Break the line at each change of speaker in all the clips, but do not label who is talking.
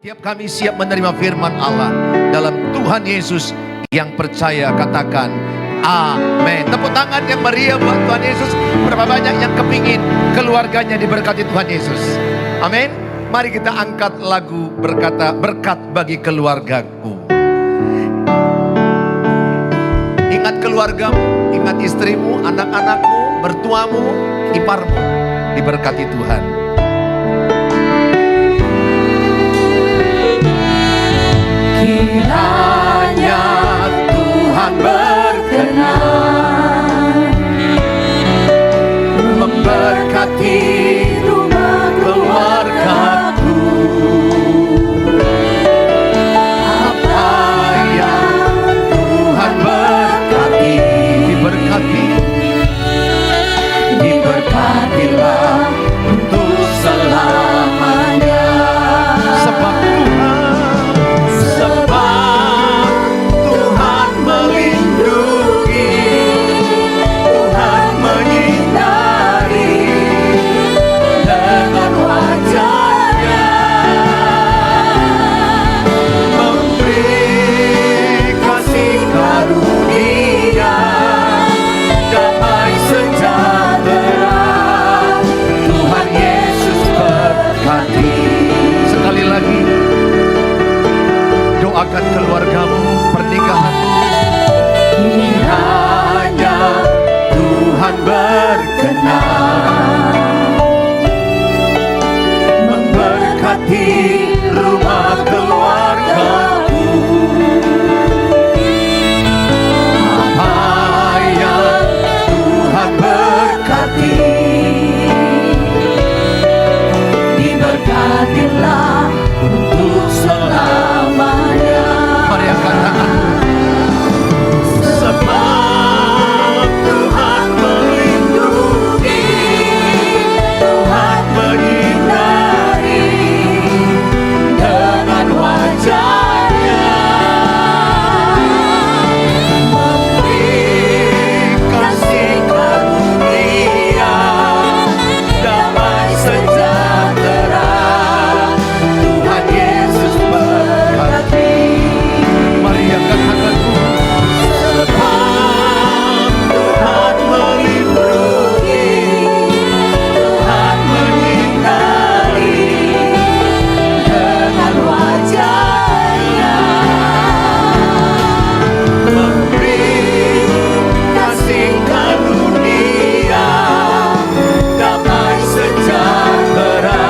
Tiap kami siap menerima firman Allah dalam Tuhan Yesus yang percaya, katakan amin. Tepuk tangan yang meriah buat Tuhan Yesus. Berapa banyak yang kepingin keluarganya diberkati Tuhan Yesus. Amin. Mari kita angkat lagu berkata, berkat bagi keluargaku. Ingat keluargamu, ingat istrimu, anak-anakmu, mertuamu, iparmu, diberkati Tuhan. Kiranya Tuhan berkenan memberkati rumah keluargaku. Apa yang Tuhan berkati, diberkati, diberkatilah untuk selamanya. Sebab Tuhan melindungi, Tuhan menyinari dengan wajah-Nya, memberi kasih karunia, damai sejahtera. Tuhan Yesus berkati. Sekali lagi, doakan keluargamu, pernikahanmu. Kiranya Tuhan berkenan memberkati rumah keluargamu. Apa yang Tuhan berkati, diberkatilah untuk selamanya. Mari angkat tanganmu. Sebab Tuhan melindungi, Tuhan menyinari dengan wajah-Nya, memberi kasih karunia, damai sejahtera. Tuhan Yesus berkati. Mari angkat tanganmu. Sebab Tuhan melindungi, Tuhan menyinari dengan wajah-Nya, memberi kasih karunia, damai sejahtera.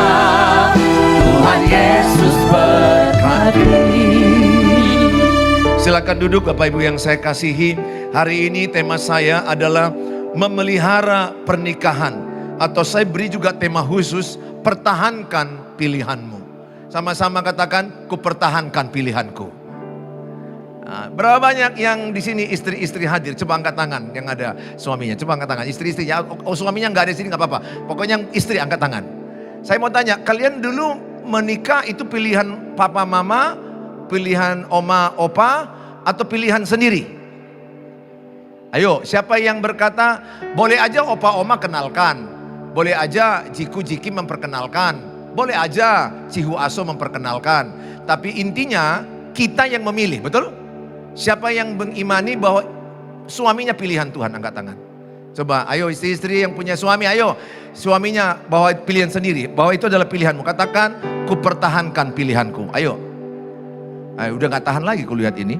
Tuhan Yesus berkati. Silakan duduk Bapak Ibu yang saya kasihi. Hari ini tema saya adalah memelihara pernikahan. Atau saya beri juga tema khusus, pertahankan pilihanmu. Sama-sama katakan, ku pertahankan pilihanku. Nah, berapa banyak yang di sini istri-istri hadir? Coba angkat tangan yang ada suaminya. Coba angkat tangan, istri-istrinya. Oh, suaminya nggak ada di sini nggak apa-apa. Pokoknya yang istri angkat tangan. Saya mau tanya, kalian dulu menikah itu pilihan papa mama, pilihan oma opa, atau pilihan sendiri? Ayo, siapa yang berkata, boleh aja opa oma kenalkan, boleh aja jiku jiki memperkenalkan, boleh aja cihu aso memperkenalkan, tapi intinya kita yang memilih, betul? Siapa yang mengimani bahwa suaminya pilihan Tuhan, angkat tangan. Coba, ayo istri-istri yang punya suami, ayo suaminya bahwa pilihan sendiri, bahwa itu adalah pilihanmu. Katakan, ku pertahankan pilihanku. Ayo. Ayo, udah gak tahan lagi ku lihat ini.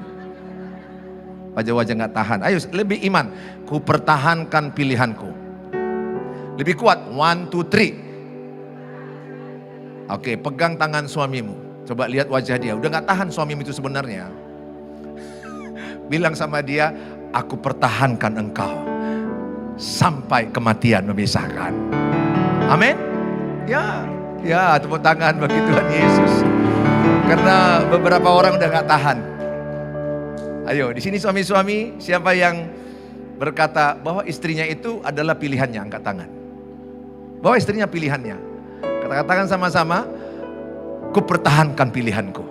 Wajah-wajah gak tahan. Ayo lebih iman. Ku pertahankan pilihanku. Lebih kuat. 1, 2, 3. Oke, pegang tangan suamimu. Coba lihat wajah dia. Udah gak tahan suamimu itu sebenarnya. Bilang sama dia, aku pertahankan engkau sampai kematian memisahkan. Amin. Ya, tepuk tangan bagi Tuhan Yesus. Karena beberapa orang udah gak tahan. Ayo, di sini suami-suami, siapa yang berkata bahwa istrinya itu adalah pilihannya, angkat tangan. Bahwa istrinya pilihannya. Katakan sama-sama, ku pertahankan pilihanku.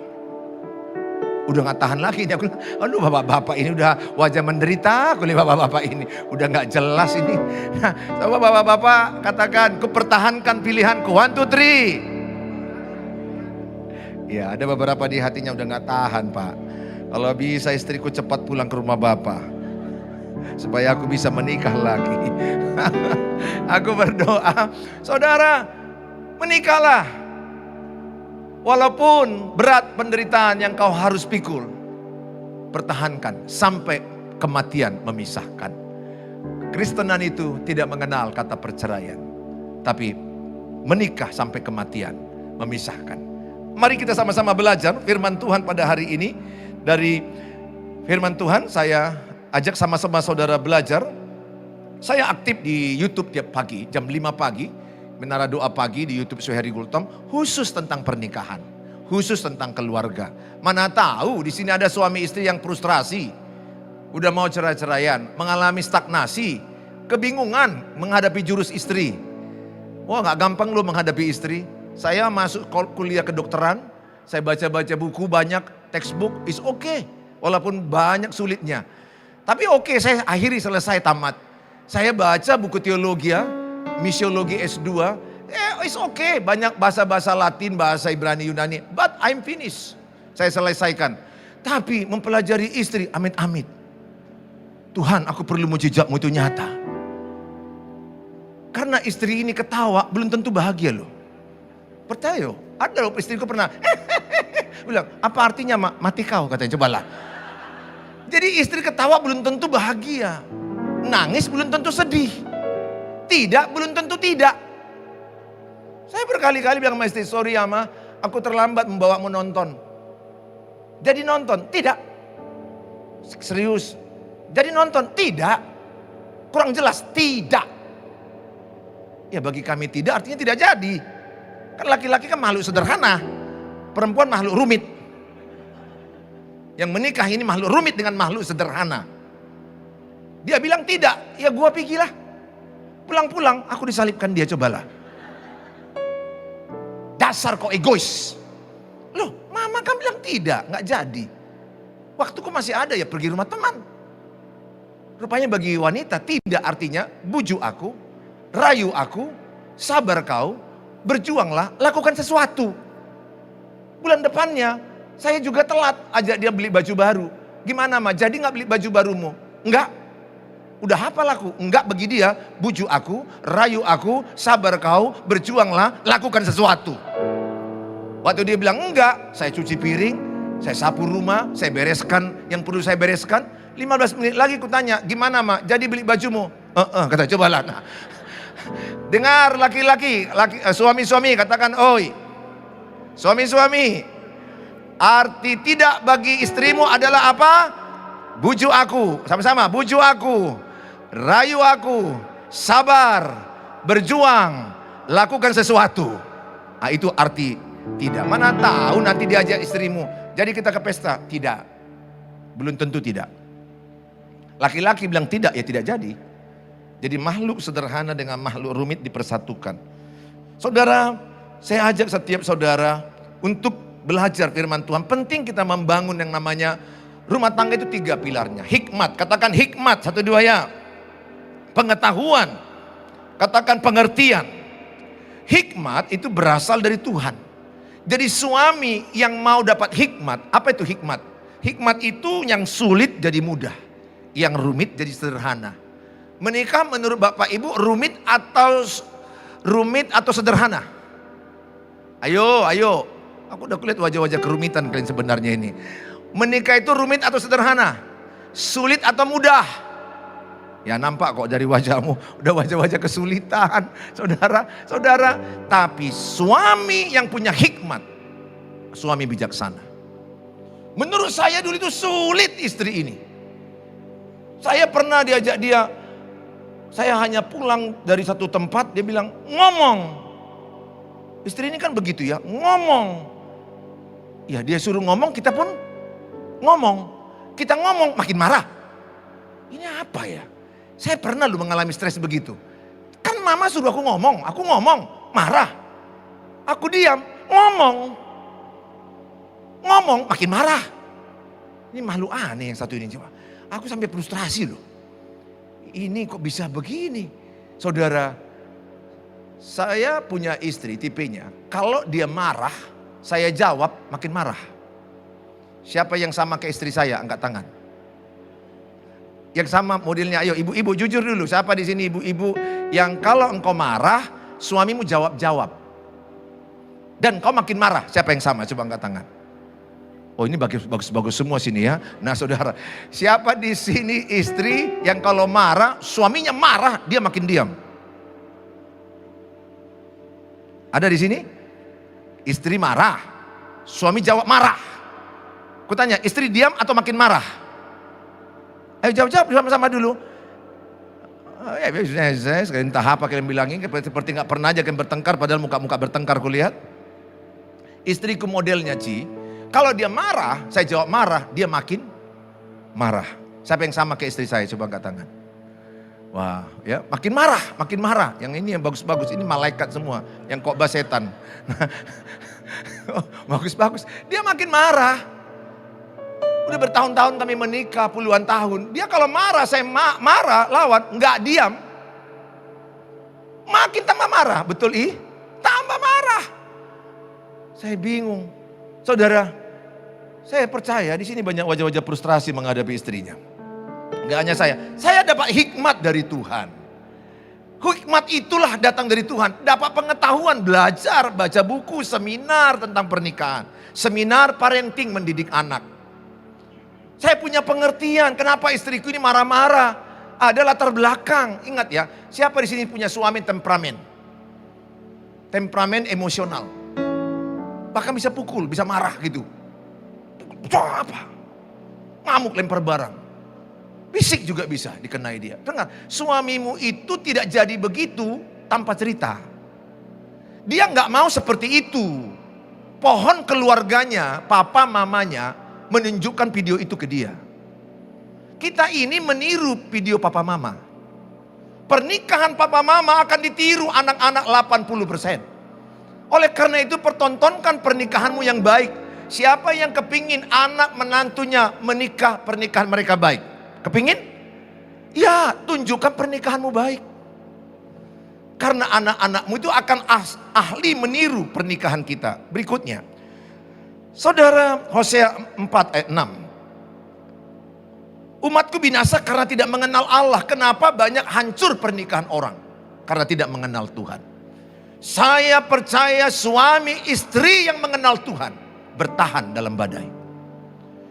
Udah gak tahan lagi. Dia bilang, aduh bapak-bapak ini udah wajah menderita. Kuliah bapak-bapak ini udah gak jelas ini. Nah, coba bapak-bapak katakan, ku pertahankan pilihanku. 1, 2, 3. Ya, ada beberapa di hatinya udah gak tahan, Pak. Kalau bisa istriku cepat pulang ke rumah Bapak, supaya aku bisa menikah lagi. Aku berdoa, saudara, menikahlah. Walaupun berat penderitaan yang kau harus pikul, pertahankan sampai kematian memisahkan. Kristenan itu tidak mengenal kata perceraian, tapi menikah sampai kematian memisahkan. Mari kita sama-sama belajar firman Tuhan pada hari ini. Dari firman Tuhan saya ajak sama-sama saudara belajar. Saya aktif di YouTube tiap pagi, jam 5 pagi. Menara Doa Pagi di YouTube Suheri Gultom. Khusus tentang pernikahan, khusus tentang keluarga. Mana tahu di sini ada suami istri yang frustrasi. Udah mau cerai-ceraian, mengalami stagnasi, kebingungan menghadapi jurus istri. Wah, gak gampang loh menghadapi istri. Saya masuk kuliah kedokteran, saya baca-baca buku banyak, textbook, is okay. Walaupun banyak sulitnya. Tapi oke, saya akhiri selesai tamat. Saya baca buku teologi, misiologi S2, is okay. Banyak bahasa-bahasa Latin, bahasa Ibrani, Yunani. But I'm finished. Saya selesaikan. Tapi mempelajari istri, amit-amit. Tuhan, aku perlu mujizatmu itu nyata. Karena istri ini ketawa, belum tentu bahagia loh. Percaya, ada loh istriku pernah bilang, apa artinya mati kau, katanya, cobalah. Jadi istri ketawa belum tentu bahagia. Nangis belum tentu sedih. Tidak belum tentu tidak. Saya berkali-kali bilang sama istri, sorry ya ma, aku terlambat membawamu nonton. Jadi nonton? Tidak. Serius. Jadi nonton? Tidak. Kurang jelas? Tidak. Ya bagi kami tidak artinya tidak jadi. Kan laki-laki kan makhluk sederhana. Perempuan makhluk rumit. Yang menikah ini makhluk rumit dengan makhluk sederhana. Dia bilang tidak, ya gua pergilah. Pulang-pulang aku disalibkan dia, cobalah. Dasar kok egois. Loh, mama kan bilang tidak, gak jadi. Waktuku masih ada ya pergi rumah teman. Rupanya bagi wanita tidak artinya bujuk aku, rayu aku, sabar kau, berjuanglah, lakukan sesuatu. Bulan depannya saya juga telat ajak dia beli baju baru. Gimana ma, jadi gak beli baju barumu? Enggak. Udah hafal aku? Enggak, bagi dia bujuk aku, rayu aku, sabar kau, berjuanglah, lakukan sesuatu. Waktu dia bilang enggak, saya cuci piring, saya sapu rumah, saya bereskan yang perlu saya bereskan. 15 menit lagi ku tanya, gimana ma, jadi beli bajumu? Kata, cobalah. Nah. Dengar laki-laki, suami-suami katakan, oi, suami-suami, arti tidak bagi istrimu adalah apa? Bujuk aku, sama-sama, bujuk aku, rayu aku, sabar, berjuang, lakukan sesuatu. Nah, itu arti tidak. Mana tahu nanti diajak istrimu, jadi kita ke pesta? Tidak, belum tentu tidak. Laki-laki bilang tidak, ya tidak jadi. Jadi makhluk sederhana dengan makhluk rumit dipersatukan. Saudara, saya ajak setiap saudara untuk belajar firman Tuhan. Penting kita membangun yang namanya rumah tangga itu 3 pilarnya. Hikmat, katakan hikmat, 1, 2 ya. Pengetahuan, katakan pengertian. Hikmat itu berasal dari Tuhan. Jadi suami yang mau dapat hikmat, apa itu hikmat? Hikmat itu yang sulit jadi mudah, yang rumit jadi sederhana. Menikah menurut Bapak Ibu rumit atau sederhana? Ayo, aku udah lihat wajah-wajah kerumitan kalian sebenarnya ini. Menikah itu rumit atau sederhana? Sulit atau mudah? Ya nampak kok dari wajahmu, udah wajah-wajah kesulitan, saudara. Tapi suami yang punya hikmat, suami bijaksana. Menurut saya dulu itu sulit istri ini. Saya pernah diajak dia, saya hanya pulang dari satu tempat, dia bilang ngomong. Istri ini kan begitu ya, ngomong. Ya dia suruh ngomong, kita pun ngomong. Kita ngomong makin marah. Ini apa ya? Saya pernah lu mengalami stres begitu. Kan mama suruh aku ngomong, marah. Aku diam, ngomong makin marah. Ini makhluk aneh yang satu ini. Aku sampai frustrasi loh. Ini kok bisa begini? Saudara, saya punya istri tipenya, kalau dia marah, saya jawab makin marah. Siapa yang sama ke istri saya? Angkat tangan. Yang sama modelnya, ayo ibu-ibu jujur dulu. Siapa di sini ibu-ibu yang kalau engkau marah, suamimu jawab-jawab. Dan kau makin marah. Siapa yang sama? Coba angkat tangan. Oh, ini bagus semua sini ya. Nah saudara, siapa di sini istri yang kalau marah, suaminya marah, dia makin diam? Ada di sini? Istri marah, suami jawab marah. Kutanya, istri diam atau makin marah? Ayo jawab sama-sama dulu. Entah apa kalian bilangin, seperti nggak pernah aja kalian bertengkar, padahal muka-muka bertengkar kulihat. Istriku modelnya kalau dia marah, saya jawab marah, dia makin marah. Siapa yang sama ke istri saya? Coba angkat tangan. Wah, ya makin marah. Yang ini yang bagus-bagus, ini malaikat semua, yang khotbah setan. Bagus-bagus, dia makin marah. Udah bertahun-tahun kami menikah, puluhan tahun. Dia kalau marah, saya marah, lawan, nggak diam. Makin tambah marah, betul tambah marah. Saya bingung. Saudara, saya percaya di sini banyak wajah-wajah frustrasi menghadapi istrinya. Enggak hanya saya dapat hikmat dari Tuhan. Hikmat itulah datang dari Tuhan. Dapat pengetahuan, belajar, baca buku, seminar tentang pernikahan. Seminar parenting, mendidik anak. Saya punya pengertian kenapa istriku ini marah-marah. Ada latar belakang. Ingat ya, siapa di sini punya suami temperamen? Temperamen emosional. Bahkan bisa pukul, bisa marah gitu. Apa? Ngamuk, lempar barang. Fisik juga bisa dikenai dia. Dengar, suamimu itu tidak jadi begitu tanpa cerita. Dia nggak mau seperti itu. Pohon keluarganya, papa mamanya menunjukkan video itu ke dia. Kita ini meniru video papa mama. Pernikahan papa mama akan ditiru anak-anak 80%. Oleh karena itu pertontonkan pernikahanmu yang baik. Siapa yang kepingin anak menantunya menikah, pernikahan mereka baik? Kepingin? Ya, tunjukkan pernikahanmu baik. Karena anak-anakmu itu akan ahli meniru pernikahan kita. Berikutnya, Saudara, Hosea 4 ayat 6. Umatku binasa karena tidak mengenal Allah. Kenapa banyak hancur pernikahan orang? Karena tidak mengenal Tuhan. Saya percaya suami istri yang mengenal Tuhan bertahan dalam badai.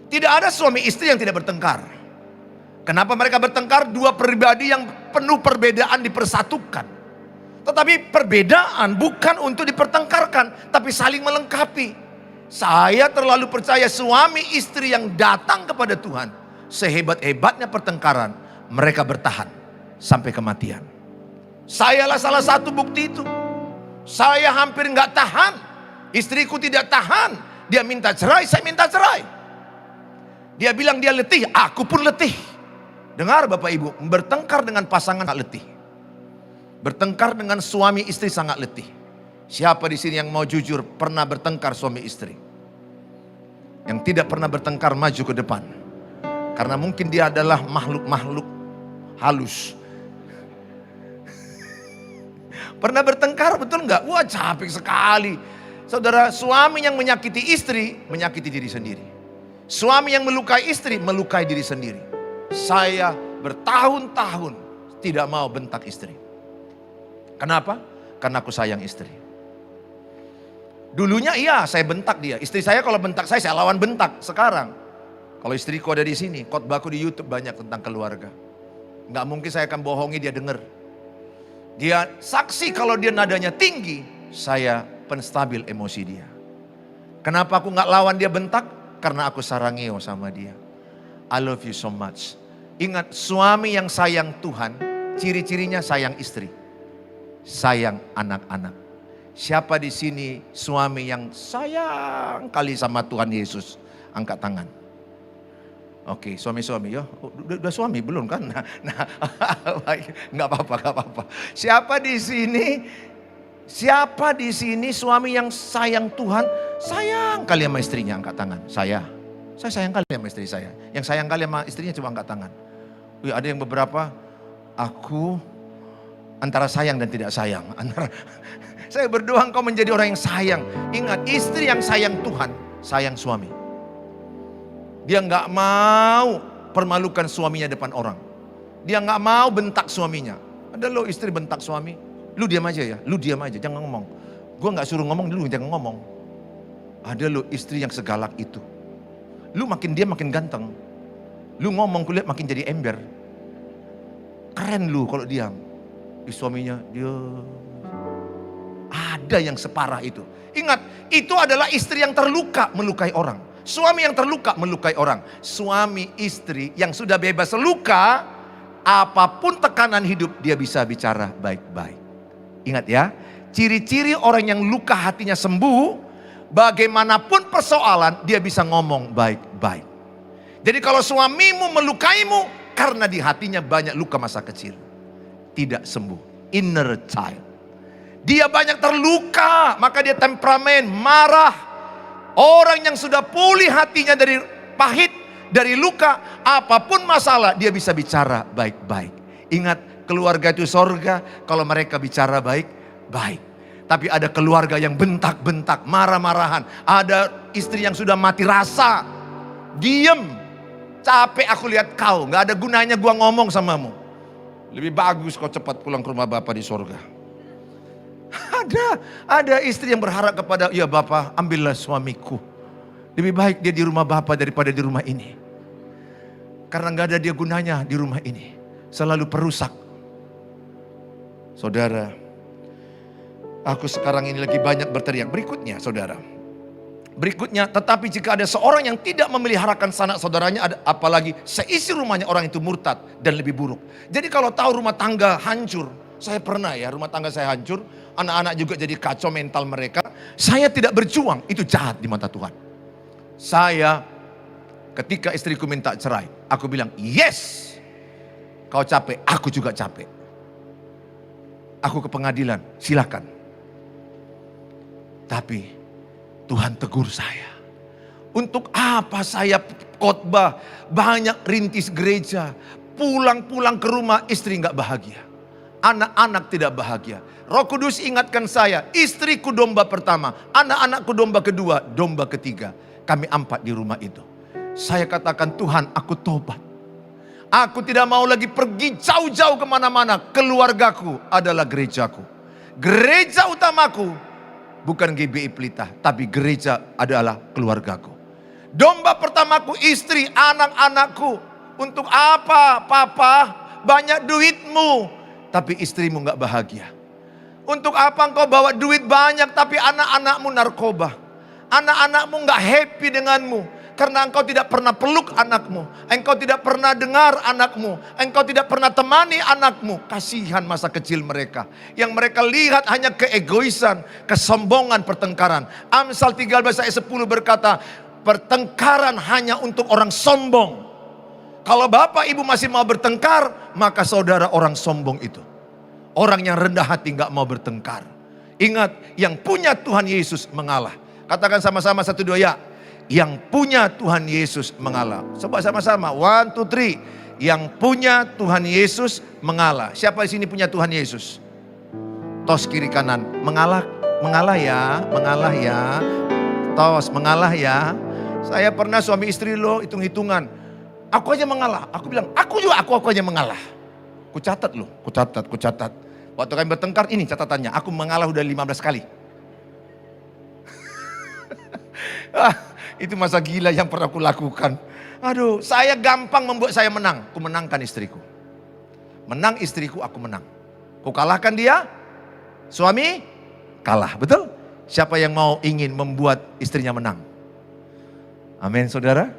Tidak ada suami istri yang tidak bertengkar. Kenapa mereka bertengkar? Dua pribadi yang penuh perbedaan dipersatukan. Tetapi perbedaan bukan untuk dipertengkarkan, tapi saling melengkapi. Saya terlalu percaya suami istri yang datang kepada Tuhan, sehebat-hebatnya pertengkaran, mereka bertahan sampai kematian. Sayalah salah satu bukti itu. Saya hampir nggak tahan, istriku tidak tahan. Dia minta cerai, saya minta cerai. Dia bilang dia letih, aku pun letih. Dengar Bapak Ibu, bertengkar dengan pasangan sangat letih. Bertengkar dengan suami istri sangat letih. Siapa di sini yang mau jujur pernah bertengkar suami istri? Yang tidak pernah bertengkar maju ke depan. Karena mungkin dia adalah makhluk-makhluk halus. Pernah bertengkar, betul nggak? Wah, capek sekali. Saudara, suami yang menyakiti istri, menyakiti diri sendiri. Suami yang melukai istri, melukai diri sendiri. Saya bertahun-tahun tidak mau bentak istri. Kenapa? Karena aku sayang istri. Dulunya iya, saya bentak dia. Istri saya kalau bentak saya lawan bentak. Sekarang, kalau istriku ada di sini, khotbahku di YouTube banyak tentang keluarga. Nggak mungkin saya akan bohongi dia dengar. Dia saksi kalau dia nadanya tinggi, saya penstabil emosi dia. Kenapa aku nggak lawan dia bentak? Karena aku sarangeo sama dia. I love you so much. Ingat, suami yang sayang Tuhan, ciri-cirinya sayang istri, sayang anak-anak. Siapa di sini suami yang sayang kali sama Tuhan Yesus? Angkat tangan. Oke, suami-suami ya. Udah suami belum kan? Nah, nggak apa-apa. Siapa di sini suami yang sayang Tuhan, sayang kali sama istrinya? Angkat tangan. Saya sayang kali sama istri saya. Yang sayang kali sama istrinya coba angkat tangan. Wih, ada yang beberapa, aku antara sayang dan tidak sayang. Saya berdoa engkau menjadi orang yang sayang. Ingat, istri yang sayang Tuhan, sayang suami. Dia nggak mau permalukan suaminya depan orang. Dia nggak mau bentak suaminya. Ada lo istri bentak suami, lu diam aja ya, lu diam aja, jangan ngomong. Gue nggak suruh ngomong, lu jangan ngomong. Ada lo istri yang segalak itu. Lu makin dia makin ganteng. Lu ngomong kulihat makin jadi ember. Keren lu kalau diam. Di suaminya dia ada yang separah itu. Ingat, itu adalah istri yang terluka melukai orang. Suami yang terluka melukai orang. Suami istri yang sudah bebas luka, apapun tekanan hidup dia bisa bicara baik-baik. Ingat ya, ciri-ciri orang yang luka hatinya sembuh, bagaimanapun persoalan dia bisa ngomong baik-baik. Jadi kalau suamimu melukaimu karena di hatinya banyak luka masa kecil, tidak sembuh, inner child. Dia banyak terluka, maka dia temperamen, marah. Orang yang sudah pulih hatinya dari pahit, dari luka, apapun masalah dia bisa bicara baik-baik. Ingat, keluarga itu sorga kalau mereka bicara baik-baik. Tapi ada keluarga yang bentak-bentak, marah-marahan. Ada istri yang sudah mati rasa, diem. Capek aku lihat kau, gak ada gunanya gua ngomong samamu. Lebih bagus kau cepat pulang ke rumah Bapa di sorga. Ada istri yang berharap kepada, ya Bapa ambillah suamiku. Lebih baik dia di rumah Bapa daripada di rumah ini. Karena gak ada dia gunanya di rumah ini. Selalu perusak. Saudara, aku sekarang ini lagi banyak berteriak. Berikutnya saudara. Berikutnya, tetapi jika ada seorang yang tidak memeliharakan sanak saudaranya, apalagi seisi rumahnya orang itu murtad dan lebih buruk. Jadi kalau tahu rumah tangga hancur, saya pernah ya rumah tangga saya hancur, anak-anak juga jadi kacau mental mereka. Saya tidak berjuang, itu jahat di mata Tuhan. Saya ketika istriku minta cerai, aku bilang yes, kau capek, aku juga capek. Aku ke pengadilan, silakan. Tapi Tuhan tegur saya. Untuk apa saya khotbah, banyak rintis gereja, pulang-pulang ke rumah istri nggak bahagia, anak-anak tidak bahagia. Roh Kudus ingatkan saya, istriku domba pertama, anak-anakku domba kedua, domba ketiga. Kami 4 di rumah itu. Saya katakan, Tuhan, aku tobat. Aku tidak mau lagi pergi jauh-jauh kemana-mana. Keluargaku adalah gerejaku. Gereja utamaku bukan GBI Pelita, tapi gereja adalah keluargaku. Domba pertamaku istri, anak-anakku. Untuk apa Papa banyak duitmu, tapi istrimu gak bahagia? Untuk apa engkau bawa duit banyak, tapi anak-anakmu narkoba? Anak-anakmu gak happy denganmu, karena engkau tidak pernah peluk anakmu, engkau tidak pernah dengar anakmu, engkau tidak pernah temani anakmu. Kasihan masa kecil mereka. Yang mereka lihat hanya keegoisan, kesombongan, pertengkaran. Amsal 13 ayat 10 berkata, pertengkaran hanya untuk orang sombong. Kalau bapak ibu masih mau bertengkar, maka saudara orang sombong itu. Orang yang rendah hati gak mau bertengkar. Ingat, yang punya Tuhan Yesus mengalah. Katakan sama-sama 1, 2 ya. Yang punya Tuhan Yesus mengalah. Coba sama-sama, 1, 2, 3. Yang punya Tuhan Yesus mengalah. Siapa di sini punya Tuhan Yesus? Tos kiri kanan, mengalah ya, mengalah ya. Tos, mengalah ya. Saya pernah suami istri lo hitung-hitungan. Aku aja mengalah. Aku bilang, aku aja mengalah. Ku catat loh, ku catat. Waktu kami bertengkar, ini catatannya. Aku mengalah udah 15 kali. Itu masa gila yang pernah aku lakukan. Aduh, saya gampang membuat saya menang. Ku menangkan istriku. Menang istriku, aku menang. Ku kalahkan dia, suami kalah. Betul? Siapa yang mau ingin membuat istrinya menang? Amin saudara.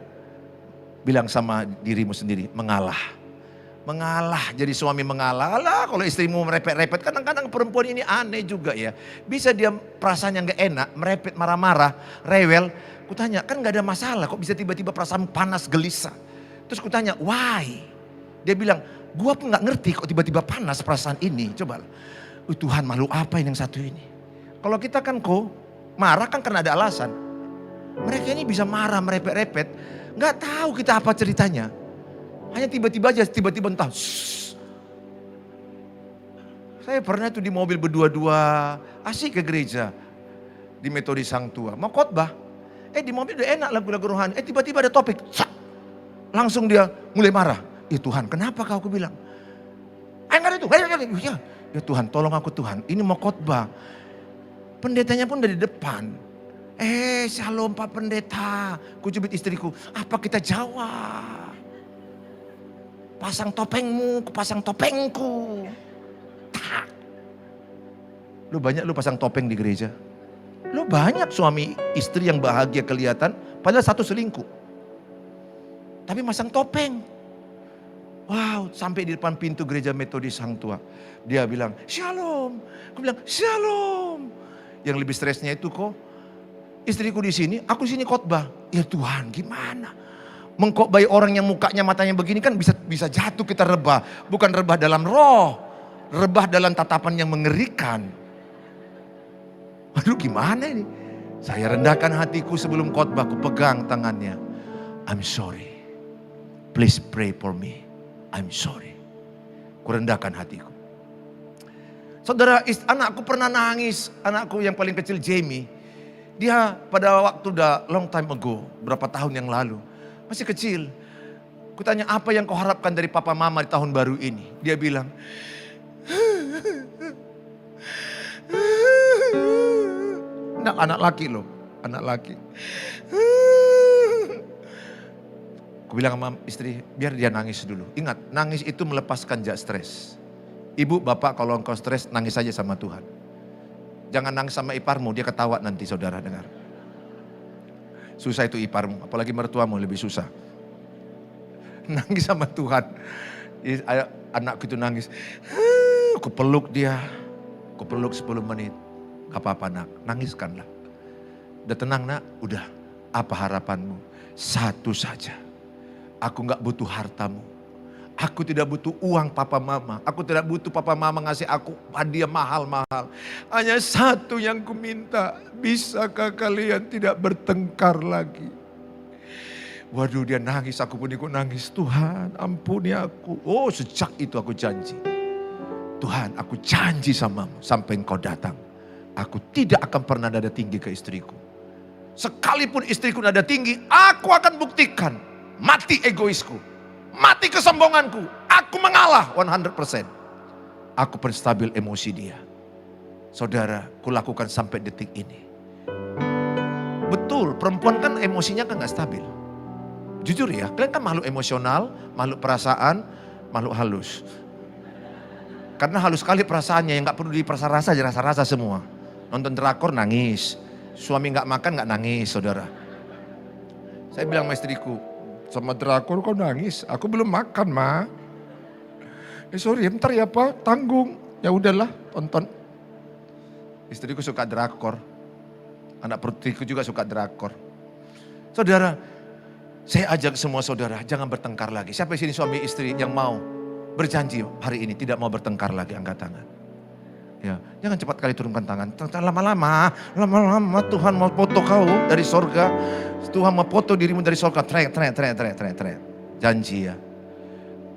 Bilang sama dirimu sendiri, mengalah. Mengalah, jadi suami mengalah. Alah, kalau istrimu merepet-repet, kadang-kadang perempuan ini aneh juga ya. Bisa dia perasaannya gak enak, merepet, marah-marah, rewel. Kutanya, kan gak ada masalah, kok bisa tiba-tiba perasaan panas, gelisah. Terus kutanya, why? Dia bilang, gua pun gak ngerti kok tiba-tiba panas perasaan ini. Coba, Tuhan malu apa ini yang satu ini? Kalau kita kan marah kan karena ada alasan. Mereka ini bisa marah, merepet-repet, gak tahu kita apa ceritanya. Hanya tiba-tiba aja, tiba-tiba entah. Saya pernah itu di mobil berdua-dua, asik ke gereja. Di Metode Sang Tua, mau khotbah. Di mobil udah enak lagu-lagu rohani. Tiba-tiba ada topik. Langsung dia mulai marah. Tuhan, kenapa kau? Aku bilang. Enggak itu. Ya Tuhan, tolong aku Tuhan. Ini mau khotbah. Pendetanya pun dari depan. Shalom Pak Pendeta. Kujubit istriku. Apa kita jawab? Pasang topengmu, pasang topengku. Tak. Lu banyak lu pasang topeng di gereja. Lu banyak suami istri yang bahagia kelihatan, padahal satu selingkuh. Tapi masang topeng. Wow, sampai di depan pintu gereja Metode Sang Tua. Dia bilang, shalom. Aku bilang, shalom. Yang lebih stresnya itu kok, istriku di sini, aku di sini khotbah. Ya Tuhan, gimana? Mengkhotbahi orang yang mukanya matanya begini kan bisa jatuh kita rebah. Bukan rebah dalam roh, rebah dalam tatapan yang mengerikan. Aduh gimana ini? Saya rendahkan hatiku sebelum khotbah, aku pegang tangannya. I'm sorry. Please pray for me. I'm sorry. Ku rendahkan hatiku. Saudara, anakku pernah nangis. Anakku yang paling kecil Jamie. Dia pada waktu udah long time ago. Berapa tahun yang lalu. Masih kecil. Ku tanya apa yang kau harapkan dari papa mama di tahun baru ini. Dia bilang. Anak laki loh, anak laki. Aku bilang sama istri, biar dia nangis dulu. Ingat, nangis itu melepaskan jak stres. Ibu, bapak kalau engkau stres, nangis saja sama Tuhan. Jangan nangis sama iparmu, dia ketawa nanti saudara dengar. Susah itu iparmu, apalagi mertuamu lebih susah. Nangis sama Tuhan. Anakku itu nangis. Aku peluk dia, aku peluk 10 menit. Gak apa-apa nak, nangiskanlah. Udah tenang nak, udah. Apa harapanmu? Satu saja. Aku gak butuh hartamu. Aku tidak butuh uang papa mama. Aku tidak butuh papa mama ngasih aku hadiah mahal-mahal. Hanya satu yang ku minta. Bisakah kalian tidak bertengkar lagi? Waduh dia nangis, aku pun ikut nangis. Tuhan ampuni aku. Oh sejak itu aku janji. Tuhan aku janji samamu sampai engkau datang. Aku tidak akan pernah nada tinggi ke istriku. Sekalipun istriku nada tinggi, aku akan buktikan. Mati egoisku. Mati kesombonganku. Aku mengalah 100%. Aku penstabil emosi dia. Saudara, kulakukan sampai detik ini. Betul, perempuan kan emosinya kan gak stabil. Jujur ya, kalian kan makhluk emosional, makhluk perasaan, makhluk halus. Karena halus sekali perasaannya yang gak perlu diperasa-rasa, rasa-rasa semua. Nonton drakor nangis, suami gak makan gak nangis saudara. Saya bilang sama istriku, sama drakor kau nangis, aku belum makan ma. Sorry bentar ya pak, tanggung. Ya udahlah tonton. Istriku suka drakor, anak putriku juga suka drakor. Saudara, saya ajak semua saudara jangan bertengkar lagi. Siapa di sini suami istri yang mau berjanji hari ini tidak mau bertengkar lagi, angkat tangan. Ya, jangan cepat kali turunkan tangan. Lama-lama Tuhan mau foto kau dari sorga. Tuhan mau foto dirimu dari sorga. Trek. Janji ya.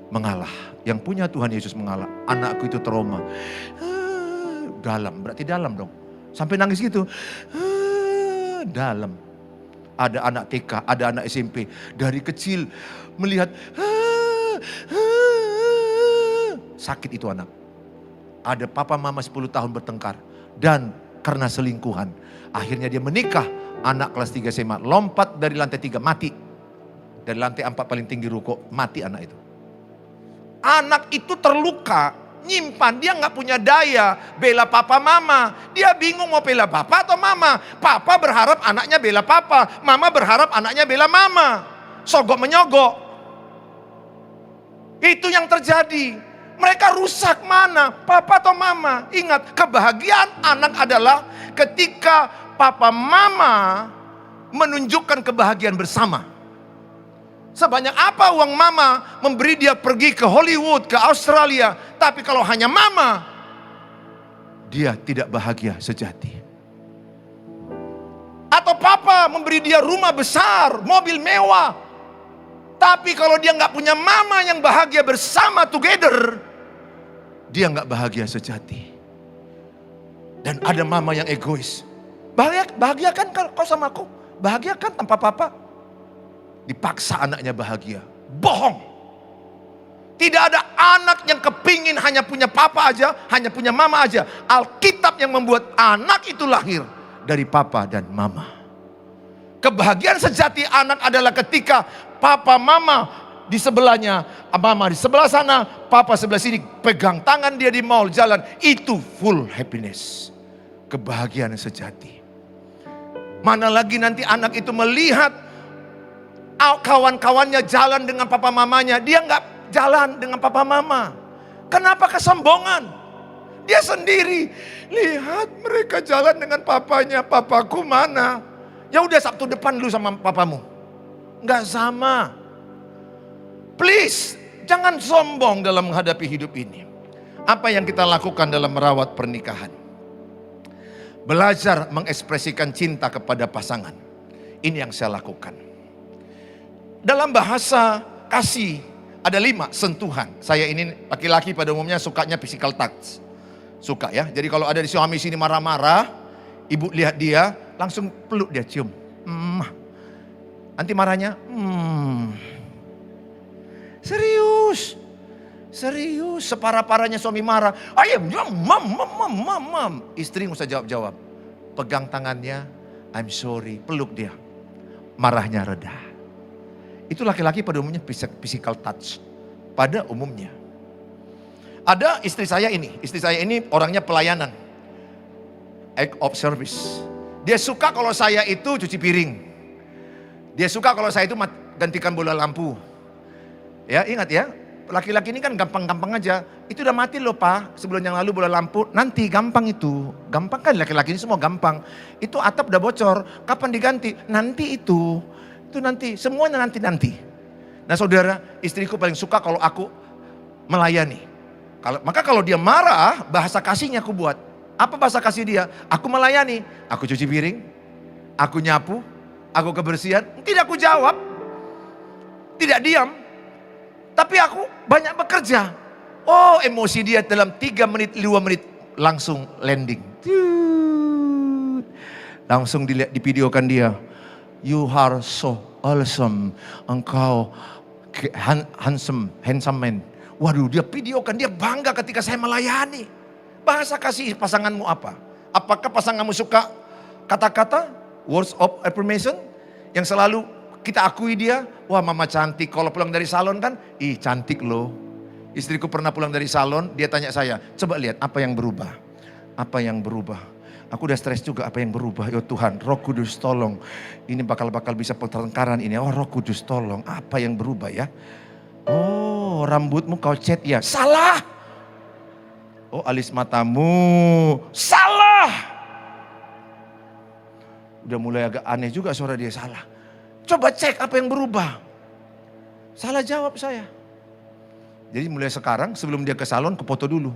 Mengalah. Yang punya Tuhan Yesus mengalah. Anakku itu trauma. Dalam, berarti dalam dong. Sampai nangis gitu. Dalam. Ada anak TK, ada anak SMP. Dari kecil melihat. Sakit itu anak. Ada papa mama 10 tahun bertengkar. Dan karena selingkuhan. Akhirnya dia menikah. Anak kelas 3 SMA. Lompat dari lantai 3 mati. Dari lantai 4 paling tinggi ruko. Mati anak itu. Anak itu terluka. Nyimpan. Dia gak punya daya. Bela papa mama. Dia bingung mau bela papa atau mama. Papa berharap anaknya bela papa. Mama berharap anaknya bela mama. Sogok menyogok. Itu yang terjadi. Mereka rusak mana? Papa atau mama? Ingat, kebahagiaan anak adalah ketika papa mama menunjukkan kebahagiaan bersama. Sebanyak apa uang mama memberi dia pergi ke Hollywood, ke Australia. Tapi kalau hanya mama, dia tidak bahagia sejati. Atau papa memberi dia rumah besar, mobil mewah. Tapi kalau dia nggak punya mama yang bahagia bersama together, dia nggak bahagia sejati. Dan ada mama yang egois. Bahagia kan kau sama aku? Bahagia kan tanpa papa? Dipaksa anaknya bahagia. Bohong. Tidak ada anak yang kepingin hanya punya papa aja, hanya punya mama aja. Alkitab yang membuat anak itu lahir dari papa dan mama. Kebahagiaan sejati anak adalah ketika papa mama di sebelahnya, mama di sebelah sana, papa sebelah sini, pegang tangan dia di mall jalan, itu full happiness. Kebahagiaan sejati. Mana lagi nanti anak itu melihat kawan-kawannya jalan dengan papa mamanya, dia nggak jalan dengan papa mama. Kenapa kesombongan? Dia sendiri. Lihat mereka jalan dengan papanya, papaku mana? Ya udah Sabtu depan dulu sama papamu. Nggak sama. Please, jangan sombong dalam menghadapi hidup ini. Apa yang kita lakukan dalam merawat pernikahan? Belajar mengekspresikan cinta kepada pasangan. Ini yang saya lakukan. Dalam bahasa kasih ada 5 sentuhan. Saya ini laki-laki pada umumnya sukanya physical touch. Suka ya. Jadi kalau ada di suami sini marah-marah, ibu lihat dia, langsung peluk dia, cium. Nanti marahnya, serius. Serius, separah-parahnya suami marah. Ayam, mam. Istri nggak usah jawab-jawab. Pegang tangannya, I'm sorry, peluk dia. Marahnya reda. Itu laki-laki pada umumnya physical touch. Pada umumnya. Ada istri saya ini orangnya pelayanan. Act of service. Dia suka kalau saya itu cuci piring. Dia suka kalau saya itu gantikan bola lampu. Ya, ingat ya. Laki-laki ini kan gampang-gampang aja. Itu udah mati loh Pak. Sebulan yang lalu bola lampu. Nanti gampang itu. Gampang kan laki-laki ini semua gampang. Itu atap udah bocor. Kapan diganti? Nanti itu. Itu nanti. Semuanya nanti-nanti. Nah saudara, istriku paling suka kalau aku melayani. Maka kalau dia marah, bahasa kasihnya aku buat. Apa bahasa kasih dia? Aku melayani. Aku cuci piring. Aku nyapu. Aku kebersihan. Tidak aku jawab. Tidak diam. Tapi aku banyak bekerja. Oh, emosi dia dalam 3 menit, 2 menit langsung landing. Langsung divideokan dia. You are so awesome. Engkau handsome man. Waduh, dia videokan, dia bangga ketika saya melayani. Bahasa kasih pasanganmu apa? Apakah pasanganmu suka kata-kata, words of affirmation yang selalu kita akui dia, wah mama cantik. Kalau pulang dari salon kan, ih cantik loh. Istriku pernah pulang dari salon, dia tanya saya, coba lihat apa yang berubah. Apa yang berubah. Aku udah stres juga, apa yang berubah. Ya Tuhan, Roh Kudus tolong. Ini bakal bisa pertengkaran ini. Oh Roh Kudus tolong, apa yang berubah ya. Oh rambutmu kau cat ya, salah. Oh alis matamu, salah. Udah mulai agak aneh juga suara dia, salah. Coba cek apa yang berubah. Salah jawab saya. Jadi mulai sekarang sebelum dia ke salon, ke foto dulu.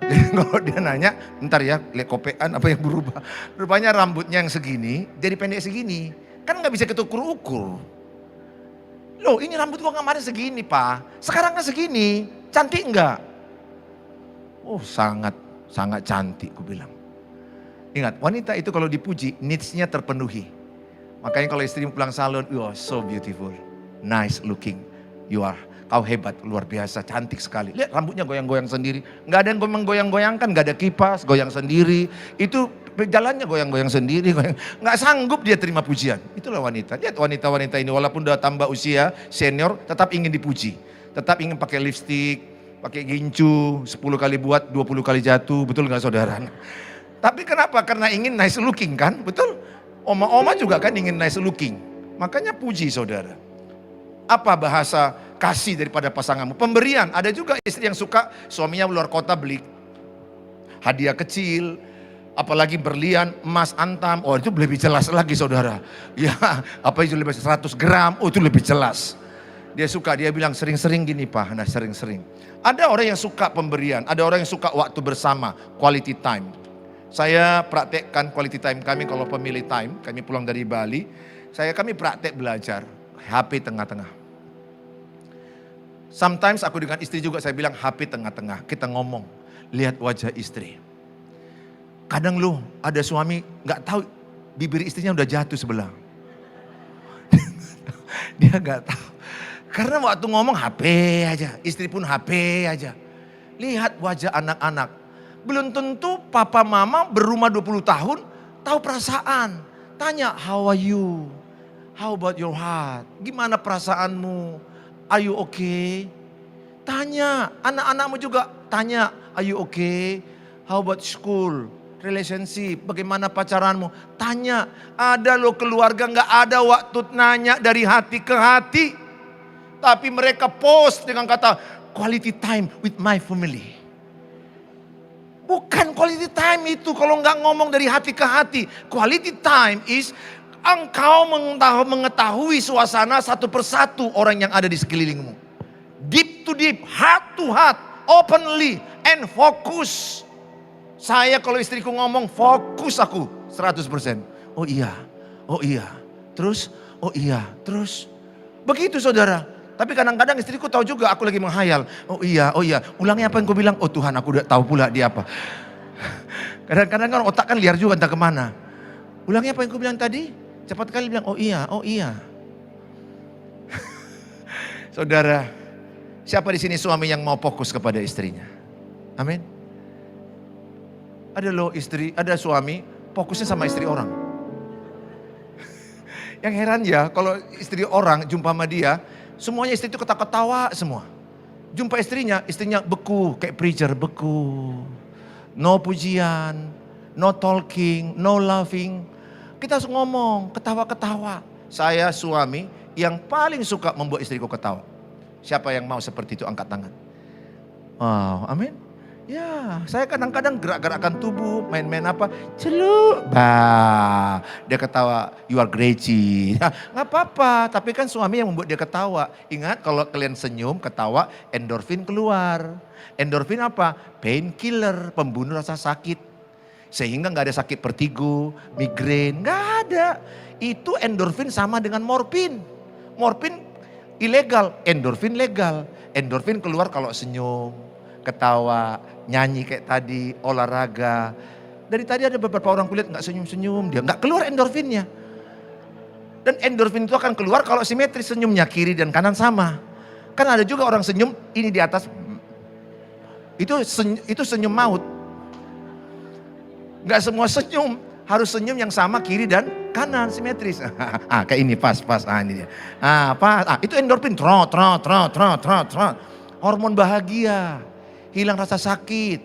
Jadi kalau dia nanya, ntar ya lihat kopean apa yang berubah. Rupanya rambutnya yang segini, jadi pendek segini. Kan gak bisa ketukur-ukur. Loh ini rambut gua kemarin segini Pak. Sekarang kan segini. Cantik enggak? Oh sangat cantik ku bilang. Ingat wanita itu kalau dipuji, needs-nya terpenuhi. Makanya kalau istrimu pulang salon, you are so beautiful, nice looking, you are, kau hebat, luar biasa, cantik sekali. Lihat rambutnya goyang-goyang sendiri, nggak ada yang goyang-goyangkan, nggak ada kipas, goyang sendiri. Itu jalannya goyang-goyang sendiri, nggak sanggup dia terima pujian. Itulah wanita. Lihat wanita-wanita ini walaupun udah tambah usia senior, tetap ingin dipuji, tetap ingin pakai lipstick, pakai gincu, 10 kali buat, 20 kali jatuh, betul nggak saudara? Tapi kenapa? Karena ingin nice looking kan, betul? Oma-oma juga kan ingin nice looking. Makanya puji saudara. Apa bahasa kasih daripada pasanganmu? Pemberian. Ada juga istri yang suka suaminya luar kota beli hadiah kecil. Apalagi berlian, emas, antam. Oh itu lebih jelas lagi saudara. Ya apa itu lebih 100 gram. Oh itu lebih jelas. Dia suka, dia bilang sering-sering gini Pak. Nah sering-sering. Ada orang yang suka pemberian. Ada orang yang suka waktu bersama. Quality time. Saya praktekkan quality time kami kalau family time, kami pulang dari Bali, kami praktek belajar, HP tengah-tengah. Sometimes aku dengan istri juga saya bilang HP tengah-tengah. Kita ngomong, lihat wajah istri. Kadang lu ada suami gak tahu bibir istrinya udah jatuh sebelah. Dia gak tahu. Karena waktu ngomong HP aja, istri pun HP aja. Lihat wajah anak-anak. Belum tentu papa mama berumah 20 tahun tahu perasaan. Tanya, how are you? How about your heart? Gimana perasaanmu? Are you okay? Tanya, anak-anakmu juga tanya, are you okay? How about school? Relationship, bagaimana pacaranmu? Tanya, ada loh keluarga gak ada waktu nanya dari hati ke hati. Tapi mereka post dengan kata, quality time with my family. Bukan quality time itu kalau nggak ngomong dari hati ke hati. Quality time is engkau mengetahui suasana satu persatu orang yang ada di sekelilingmu. Deep to deep, heart to heart, openly and focus. Saya kalau istriku ngomong fokus aku 100%. Oh iya, terus, oh iya, terus. Begitu saudara. Tapi kadang-kadang istriku tahu juga aku lagi menghayal. Oh iya, ulangi apa yang kau bilang. Oh Tuhan, aku udah tahu pula dia apa. Kadang-kadang kan otak kan liar juga entah kemana. Ulangi apa yang kau bilang tadi. Cepat kali bilang, oh iya. Saudara, siapa di sini suami yang mau fokus kepada istrinya? Amin. Ada suami fokusnya sama istri orang. Yang heran ya, kalau istri orang jumpa sama dia, semuanya istri itu ketawa-ketawa semua. Jumpa istrinya beku, kayak preacher beku. No pujian, no talking, no laughing. Kita harus ngomong, ketawa-ketawa. Saya suami yang paling suka membuat istriku ketawa. Siapa yang mau seperti itu angkat tangan. Wow, amin. Ya, saya kadang-kadang gerak-gerakan tubuh, main-main apa, celuk, bah, dia ketawa, you are crazy. Nggak apa-apa, tapi kan suami yang membuat dia ketawa. Ingat kalau kalian senyum, ketawa, endorfin keluar. Endorfin apa? Painkiller, pembunuh rasa sakit. Sehingga nggak ada sakit vertigo, migrain, nggak ada. Itu endorfin sama dengan morfin. Morfin ilegal, endorfin legal. Endorfin keluar kalau senyum, ketawa, nyanyi kayak tadi, olahraga. Dari tadi ada beberapa orang kulihat nggak senyum-senyum, dia nggak keluar endorfinnya. Dan endorfin itu akan keluar kalau simetris senyumnya, kiri dan kanan sama. Kan ada juga orang senyum, ini di atas. Itu senyum maut. Nggak semua senyum, harus senyum yang sama kiri dan kanan, simetris. Kayak ini pas, ini dia. Pas, itu endorfin, trot. Hormon bahagia. Hilang rasa sakit.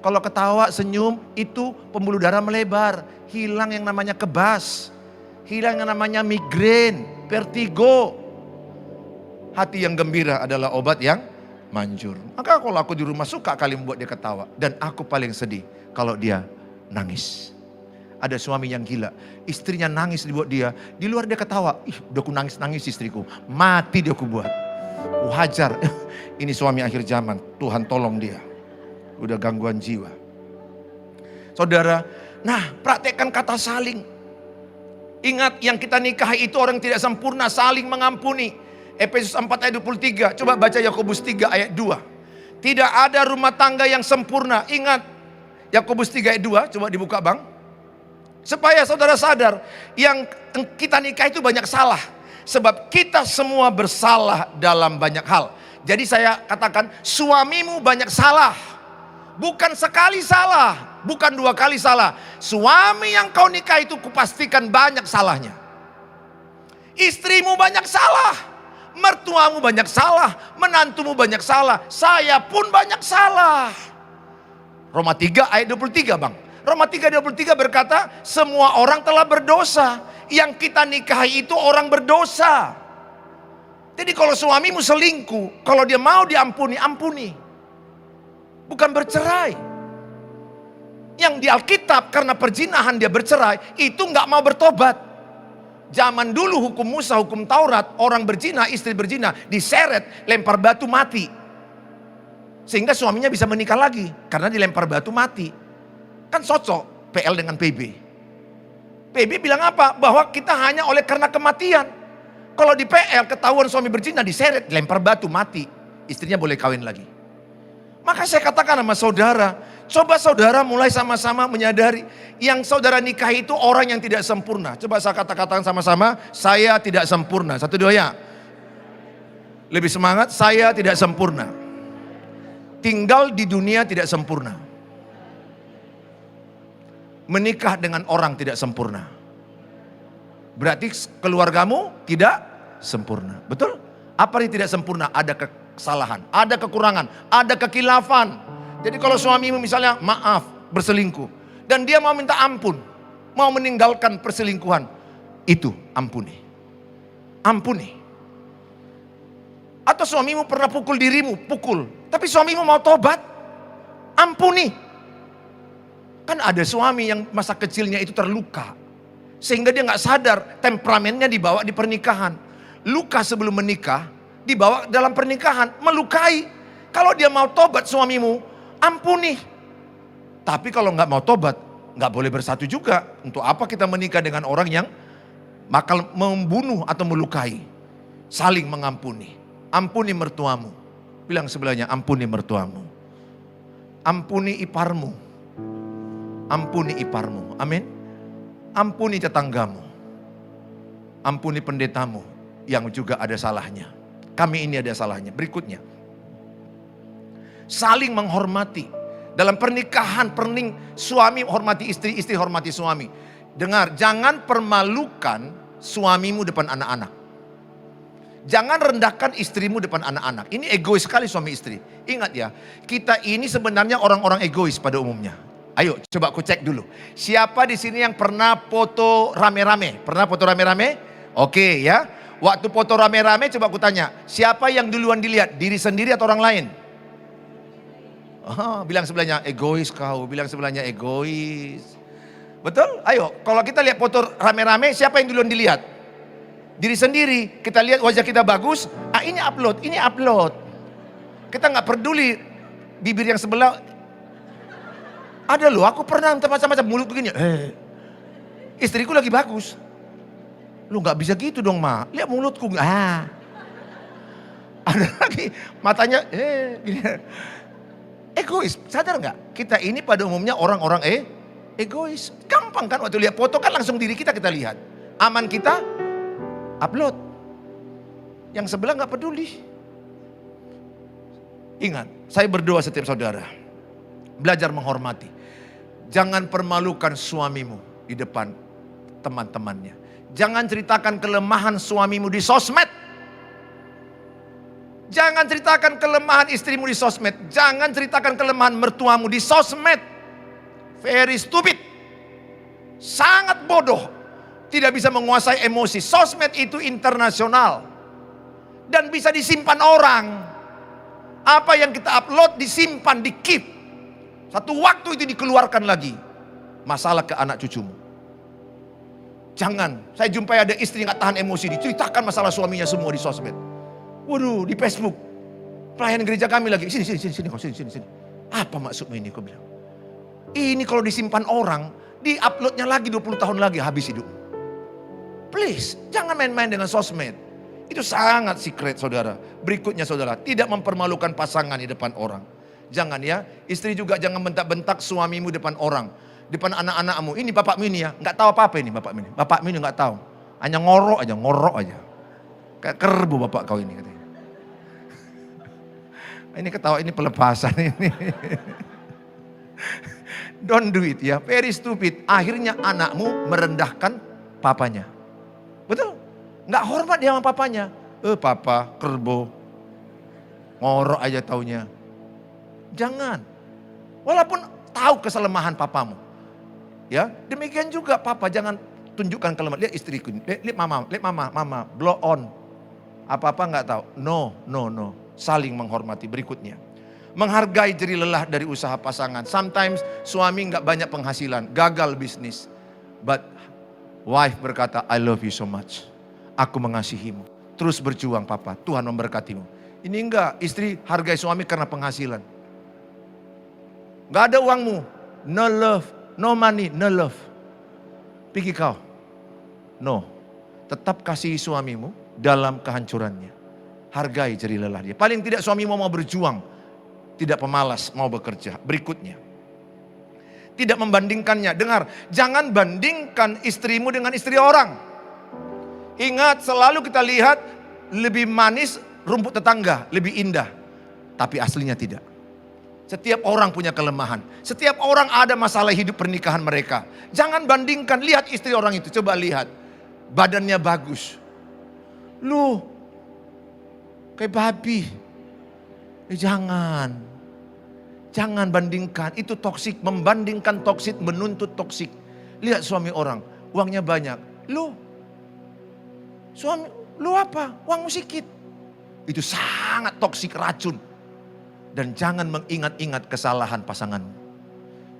Kalau ketawa, senyum, itu pembuluh darah melebar. Hilang yang namanya kebas. Hilang yang namanya migrain, vertigo. Hati yang gembira adalah obat yang manjur. Maka kalau aku di rumah suka kali membuat dia ketawa. Dan aku paling sedih kalau dia nangis. Ada suami yang gila. Istrinya nangis dibuat dia. Di luar dia ketawa. Udah aku nangis-nangis istriku. Mati dia aku buat. Hajar. Ini suami akhir zaman. Tuhan tolong dia. Udah gangguan jiwa. Saudara, praktekkan kata saling. Ingat yang kita nikahi itu orang tidak sempurna, saling mengampuni. Efesus 4 ayat 23. Coba baca Yakobus 3 ayat 2. Tidak ada rumah tangga yang sempurna. Ingat Yakobus 3 ayat 2. Coba dibuka bang. Supaya saudara sadar yang kita nikah itu banyak salah. Sebab kita semua bersalah dalam banyak hal. Jadi saya katakan suamimu banyak salah. Bukan sekali salah, bukan 2 kali salah. Suami yang kau nikah itu kupastikan banyak salahnya. Istrimu banyak salah, mertuamu banyak salah, menantumu banyak salah, saya pun banyak salah. Roma 3 ayat 23 bang. Roma 3:23 berkata, semua orang telah berdosa. Yang kita nikahi itu orang berdosa. Jadi kalau suamimu selingkuh, kalau dia mau diampuni, ampuni. Bukan bercerai. Yang di Alkitab karena perzinahan dia bercerai, itu nggak mau bertobat. Zaman dulu hukum Musa, hukum Taurat, orang berzina, istri berzina, diseret, lempar batu mati. Sehingga suaminya bisa menikah lagi, karena dilempar batu mati. Kan cocok PL dengan PB. PB bilang apa? Bahwa kita hanya oleh karena kematian. Kalau di PL ketahuan suami berzina, diseret, lempar batu mati. istrinya boleh kawin lagi. Maka saya katakan sama saudara, coba saudara mulai sama-sama menyadari yang saudara nikahi itu orang yang tidak sempurna. Coba saya katakan sama-sama, saya tidak sempurna. 1, 2 ya. Lebih semangat, saya tidak sempurna. Tinggal di dunia tidak sempurna. Menikah dengan orang tidak sempurna. Berarti keluargamu tidak sempurna. Betul? Apa yang tidak sempurna? Ada kesalahan, ada kekurangan, ada kekilafan. Jadi kalau suamimu misalnya maaf berselingkuh dan dia mau minta ampun, mau meninggalkan perselingkuhan, itu ampuni. Ampuni. Atau suamimu pernah pukul dirimu, pukul, tapi suamimu mau tobat, ampuni. Kan ada suami yang masa kecilnya itu terluka, sehingga dia nggak sadar temperamennya dibawa di pernikahan. Luka sebelum menikah dibawa dalam pernikahan, melukai. Kalau dia mau tobat suamimu, ampuni. Tapi kalau nggak mau tobat, nggak boleh bersatu juga. Untuk apa kita menikah dengan orang yang bakal membunuh atau melukai? Saling mengampuni. Ampuni mertuamu. Bilang sebelahnya, ampuni mertuamu. Ampuni iparmu. Ampuni iparmu. Amin. Ampuni tetanggamu. Ampuni pendetamu yang juga ada salahnya. Kami ini ada salahnya. Berikutnya, saling menghormati. Dalam pernikahan, suami hormati istri, istri hormati suami. Dengar, jangan permalukan suamimu depan anak-anak. Jangan rendahkan istrimu depan anak-anak. Ini egois sekali suami istri. Ingat ya, kita ini sebenarnya orang-orang egois pada umumnya. Ayo coba aku cek dulu. Siapa di sini yang pernah foto rame-rame? Pernah foto rame-rame? Oke ya. Waktu foto rame-rame coba aku tanya, siapa yang duluan dilihat? Diri sendiri atau orang lain? Oh, bilang sebelahnya egois kau, bilang sebelahnya egois. Betul? Ayo, kalau kita lihat foto rame-rame, siapa yang duluan dilihat? Diri sendiri. Kita lihat wajah kita bagus, ini upload, ini upload. Kita nggak peduli bibir yang sebelah. Ada loh, aku pernah macam-macam mulut begini. Istriku lagi bagus. Lu nggak bisa gitu dong, Ma. Lihat mulutku. Ada lagi matanya gini. Egois. Sadar nggak? Kita ini pada umumnya orang-orang egois. Gampang kan waktu lihat foto kan langsung diri kita lihat. Aman kita upload. Yang sebelah nggak peduli. Ingat, saya berdoa setiap saudara. Belajar menghormati. Jangan permalukan suamimu di depan teman-temannya. Jangan ceritakan kelemahan suamimu di sosmed. Jangan ceritakan kelemahan istrimu di sosmed. Jangan ceritakan kelemahan mertuamu di sosmed. Very stupid. Sangat bodoh. Tidak bisa menguasai emosi. Sosmed itu internasional. Dan bisa disimpan orang. Apa yang kita upload disimpan, di keep. Satu waktu itu dikeluarkan lagi. Masalah ke anak cucumu. Jangan, saya jumpai ada istri yang gak tahan emosi, diceritakan masalah suaminya semua di sosmed. Waduh, di Facebook. Pelayan gereja kami lagi, sini. Apa maksudmu ini, kau bilang. Ini kalau disimpan orang, di-uploadnya lagi 20 tahun lagi, habis hidup. Please, jangan main-main dengan sosmed. Itu sangat secret saudara. Berikutnya saudara, tidak mempermalukan pasangan di depan orang. Jangan ya, istri juga jangan bentak-bentak suamimu depan orang. Depan anak-anakmu, ini bapakmu ini ya, nggak tahu apa-apa ini bapakmu ini. Bapakmu ini nggak tahu, hanya ngorok aja. Kayak kerbau bapak kau ini katanya. Ini ketawa, ini pelepasan ini. Don't do it ya, very stupid. Akhirnya anakmu merendahkan papanya. Betul? Nggak hormat dia sama papanya. Papa kerbau, ngorok aja taunya. Jangan. Walaupun tahu keselemahan papamu. Ya, demikian juga papa jangan tunjukkan kelemahan. Lihat istriku, lihat mama, blow on. Apa-apa nggak tahu. No. Saling menghormati. Berikutnya, menghargai jerih lelah dari usaha pasangan. Sometimes suami nggak banyak penghasilan, gagal bisnis. But wife berkata, I love you so much. Aku mengasihimu. Terus berjuang papa, Tuhan memberkatimu. Ini enggak, istri hargai suami karena penghasilan. Nggak ada uangmu, no love. No money, no love. Pergi kau. No. Tetap kasihi suamimu dalam kehancurannya. Hargai jerih lelah dia. Paling tidak suami mau berjuang, tidak pemalas mau bekerja. Berikutnya, tidak membandingkannya. Dengar, jangan bandingkan istrimu dengan istri orang. Ingat, selalu kita lihat lebih manis rumput tetangga, lebih indah. Tapi aslinya tidak. Setiap orang punya kelemahan. Setiap orang ada masalah hidup pernikahan mereka. Jangan bandingkan, lihat istri orang itu. Coba lihat, badannya bagus. Lu, kayak babi. Jangan. Jangan bandingkan, itu toksik. Membandingkan toksik, menuntut toksik. Lihat suami orang, uangnya banyak. Lu, suami, lu apa? Uangmu sedikit. Itu sangat toksik, racun. Dan jangan mengingat-ingat kesalahan pasanganmu.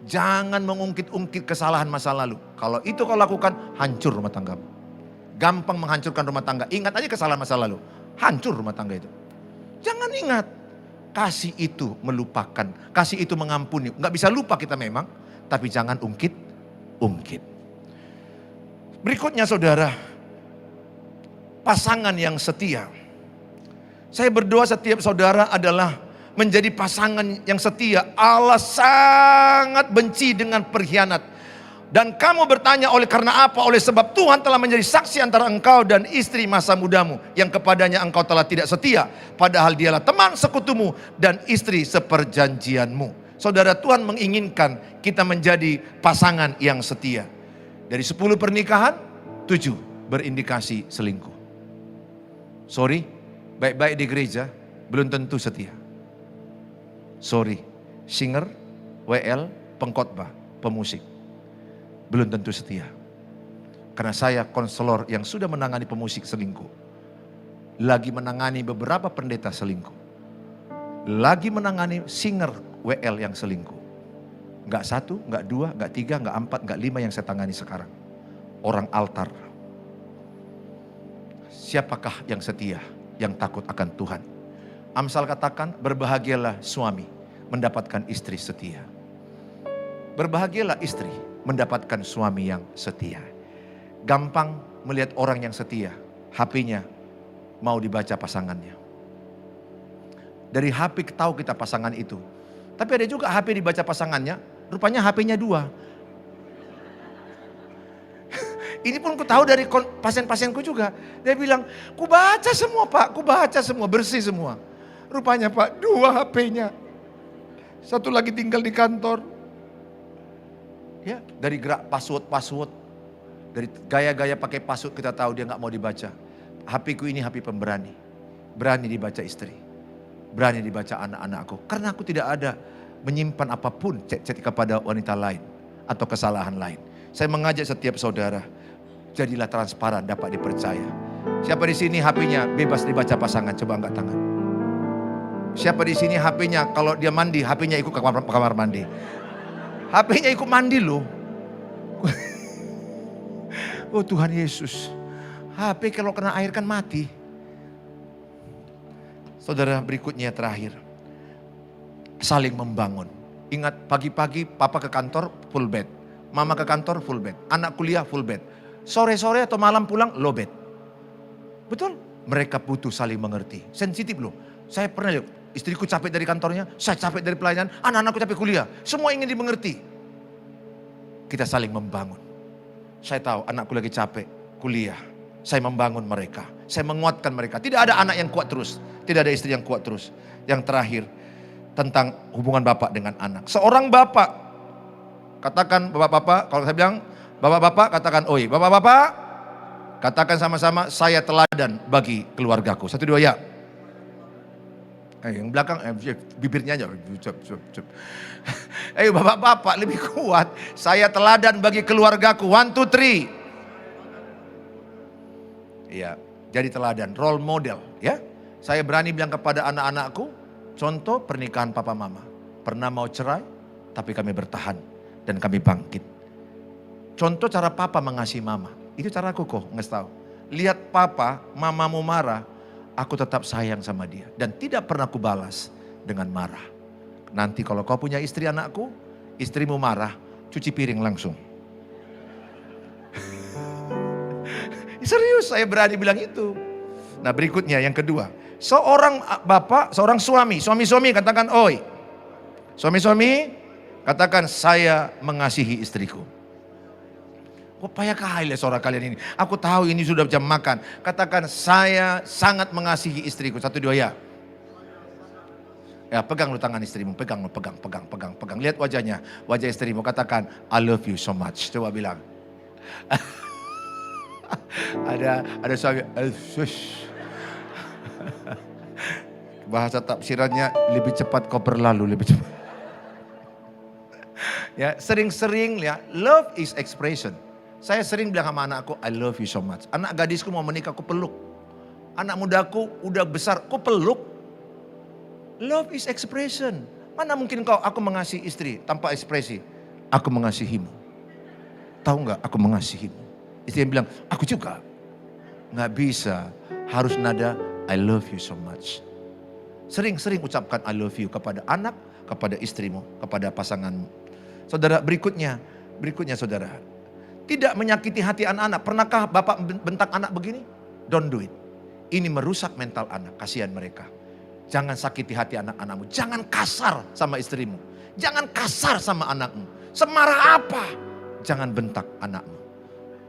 Jangan mengungkit-ungkit kesalahan masa lalu. Kalau itu kau lakukan, hancur rumah tanggamu. Gampang menghancurkan rumah tangga. Ingat aja kesalahan masa lalu. Hancur rumah tangga itu. Jangan ingat. Kasih itu melupakan. Kasih itu mengampuni. Nggak bisa lupa kita memang. Tapi jangan ungkit-ungkit. Berikutnya saudara. Pasangan yang setia. Saya berdoa setiap saudara adalah menjadi pasangan yang setia. Allah sangat benci dengan perkhianat. Dan kamu bertanya oleh karena apa? Oleh sebab Tuhan telah menjadi saksi antara engkau dan istri masa mudamu, yang kepadanya engkau telah tidak setia, padahal dialah teman sekutumu dan istri seperjanjianmu. Saudara, Tuhan menginginkan kita menjadi pasangan yang setia. Dari 10 pernikahan, 7 berindikasi selingkuh. Sorry, baik-baik di gereja belum tentu setia. Sorry, singer, WL, pengkhotbah, pemusik, belum tentu setia. Karena saya konselor yang sudah menangani pemusik selingkuh. Lagi menangani beberapa pendeta selingkuh. Lagi menangani singer WL yang selingkuh. Enggak 1, enggak 2, enggak 3, enggak 4, enggak 5 yang saya tangani sekarang. Orang altar. Siapakah yang setia, yang takut akan Tuhan? Amsal katakan, berbahagialah suami mendapatkan istri setia. Berbahagialah istri mendapatkan suami yang setia. Gampang melihat orang yang setia, HP-nya mau dibaca pasangannya. Dari HP tahu kita pasangan itu. Tapi ada juga HP dibaca pasangannya, rupanya HP-nya 2. Ini pun ku tahu dari pasien-pasienku juga. Dia bilang, ku baca semua Pak, ku baca semua, bersih semua. Rupanya Pak, 2 HP-nya. Satu lagi tinggal di kantor. Ya, dari gerak password. Dari gaya-gaya pakai password kita tahu dia nggak mau dibaca. HP-ku ini HP pemberani. Berani dibaca istri. Berani dibaca anak-anakku. Karena aku tidak ada menyimpan apapun chat-chat kepada wanita lain. Atau kesalahan lain. Saya mengajak setiap saudara. Jadilah transparan, dapat dipercaya. Siapa di sini HP-nya bebas dibaca pasangan? Coba angkat tangan. Siapa di sini HP-nya kalau dia mandi, HP-nya ikut ke kamar mandi. HP-nya ikut mandi loh. Oh Tuhan Yesus. HP kalau kena air kan mati. Saudara, berikutnya terakhir. Saling membangun. Ingat, pagi-pagi papa ke kantor full bed. Mama ke kantor full bed. Anak kuliah full bed. Sore-sore atau malam pulang low bed. Betul? Mereka butuh saling mengerti. Sensitif loh. Saya pernah lihat, istriku capek dari kantornya, saya capek dari pelayanan, anak-anakku capek kuliah. Semua ingin dimengerti. Kita saling membangun. Saya tahu anakku lagi capek kuliah. Saya membangun mereka. Saya menguatkan mereka. Tidak ada anak yang kuat terus. Tidak ada istri yang kuat terus. Yang terakhir, tentang hubungan bapak dengan anak. Seorang bapak, katakan bapak-bapak, kalau saya bilang bapak-bapak, katakan oi. Bapak-bapak, katakan sama-sama, saya teladan bagi keluargaku. 1, 2 ya. Yang belakang bibirnya aja. Ayo bapak-bapak lebih kuat. Saya teladan bagi keluargaku. 1, 2, 3. Iya, jadi teladan, role model ya. Saya berani bilang kepada anak-anakku, contoh pernikahan papa mama. Pernah mau cerai, tapi kami bertahan dan kami bangkit. Contoh cara papa mengasihi mama. Itu cara aku kok, nggak tahu. Lihat papa, mamamu marah, aku tetap sayang sama dia. Dan tidak pernah aku balas dengan marah. Nanti kalau kau punya istri anakku, istrimu marah, cuci piring langsung. Serius, saya berani bilang itu. Nah berikutnya yang kedua. Seorang bapak, seorang suami katakan oi. Suami katakan saya mengasihi istriku. Kok payah kali suara kalian ini. Aku tahu ini sudah jam makan. Katakan saya sangat mengasihi istriku. 1, 2 ya. Ya pegang lu tangan istrimu. Pegang. Lihat wajahnya. Wajah istrimu. Katakan I love you so much. Coba bilang. ada suami. Bahasa tafsirannya lebih cepat kau berlalu. Lebih cepat. Ya sering-sering ya. Love is expression. Saya sering bilang sama anakku, I love you so much. Anak gadisku mau menikah, aku peluk. Anak mudaku udah besar, aku peluk. Love is expression. Mana mungkin aku mengasihi istri tanpa ekspresi. Aku mengasihimu. Tahu nggak? Aku mengasihimu. Istri yang bilang, aku juga. Nggak bisa. Harus nada, I love you so much. Sering-sering ucapkan I love you kepada anak, kepada istrimu, kepada pasanganmu. Saudara, berikutnya saudara. Tidak menyakiti hati anak-anak. Pernahkah bapak bentak anak begini? Don't do it. Ini merusak mental anak. Kasihan mereka. Jangan sakiti hati anak-anakmu. Jangan kasar sama istrimu. Jangan kasar sama anakmu. Semarah apa? Jangan bentak anakmu.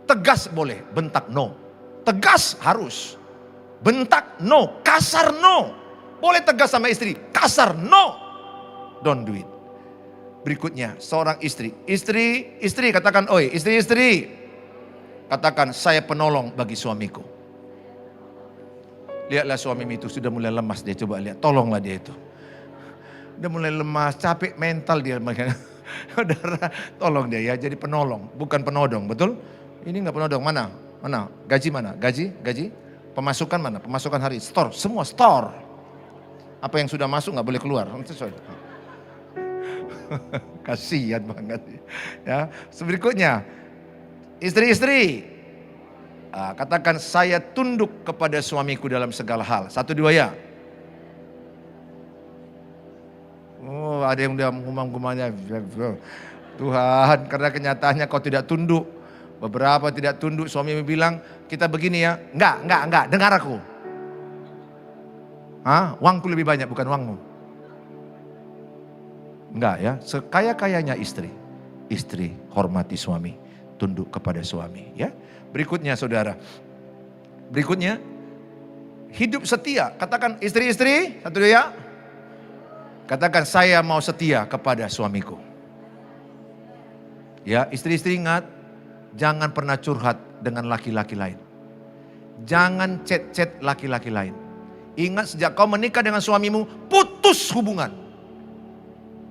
Tegas boleh, bentak no. Tegas harus. Bentak no, kasar no. Boleh tegas sama istri, kasar no. Don't do it. Berikutnya, seorang istri. Istri katakan, oi, istri. Katakan, saya penolong bagi suamiku. Lihatlah suami itu sudah mulai lemas dia, coba lihat. Tolonglah dia itu. Udah mulai lemas, capek mental dia. Saudara, tolong dia ya, jadi penolong, bukan penodong, betul? Ini enggak penodong, mana? Gaji mana? Gaji? Pemasukan mana? Pemasukan hari, store, semua store. Apa yang sudah masuk enggak boleh keluar. Kasihan banget ya. Berikutnya istri-istri katakan saya tunduk kepada suamiku dalam segala hal. 1, 2 ya. Oh ada yang udah ngumam-ngumamnya. Tuhan karena kenyataannya kau tidak tunduk. Beberapa tidak tunduk. Suami bilang kita begini ya. Enggak dengar aku. Uangku lebih banyak bukan uangmu. Enggak ya, sekaya-kayanya istri hormati suami, tunduk kepada suami ya. Berikutnya saudara, hidup setia. Katakan istri-istri, 1, 2 ya. Katakan saya mau setia kepada suamiku. Ya istri-istri ingat, jangan pernah curhat dengan laki-laki lain. Jangan chat-chat laki-laki lain. Ingat sejak kau menikah dengan suamimu, putus hubungan.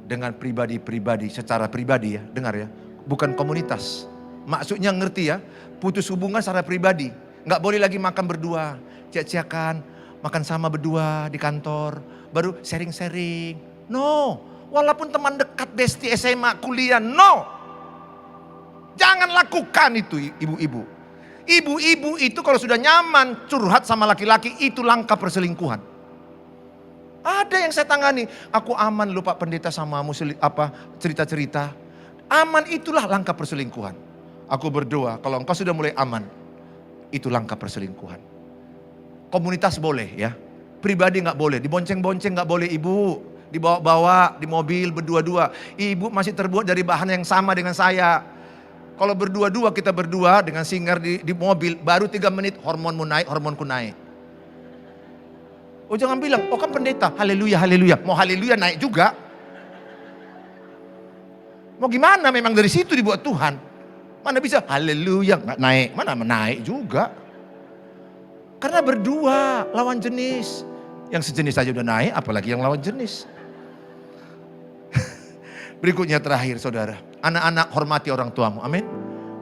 Dengan pribadi-pribadi, secara pribadi ya, dengar ya. Bukan komunitas. Maksudnya ngerti ya, putus hubungan secara pribadi. Nggak boleh lagi makan berdua, ciak-ciakan, makan sama berdua di kantor, baru sharing-sharing. No, walaupun teman dekat, bestie SMA, kuliah, no. Jangan lakukan itu ibu-ibu. Ibu-ibu itu kalau sudah nyaman curhat sama laki-laki, itu langkah perselingkuhan. Ada yang saya tangani, aku aman lupa pendeta samamu cerita-cerita. Aman itulah langkah perselingkuhan. Aku berdoa kalau engkau sudah mulai aman, itu langkah perselingkuhan. Komunitas boleh ya, pribadi nggak boleh, dibonceng-bonceng nggak boleh ibu, dibawa-bawa di mobil berdua-dua. Ibu masih terbuat dari bahan yang sama dengan saya. Kalau berdua-dua kita berdua dengan singar di mobil, baru 3 menit hormonmu naik, hormonku naik. Oh jangan bilang, oh kan pendeta, haleluya, haleluya. Mau haleluya naik juga. Mau gimana memang dari situ dibuat Tuhan. Mana bisa haleluya nggak naik, mana menaik juga. Karena berdua lawan jenis. Yang sejenis saja udah naik, apalagi yang lawan jenis. Berikutnya terakhir saudara, anak-anak hormati orang tuamu, amin.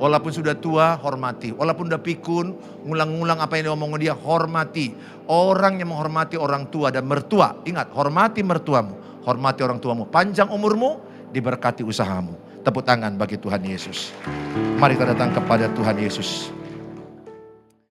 Walaupun sudah tua, hormati. Walaupun udah pikun, ngulang-ngulang apa yang diomongin dia, hormati. Orang yang menghormati orang tua dan mertua. Ingat, hormati mertuamu. Hormati orang tuamu. Panjang umurmu, diberkati usahamu. Tepuk tangan bagi Tuhan Yesus. Mari kita datang kepada Tuhan Yesus.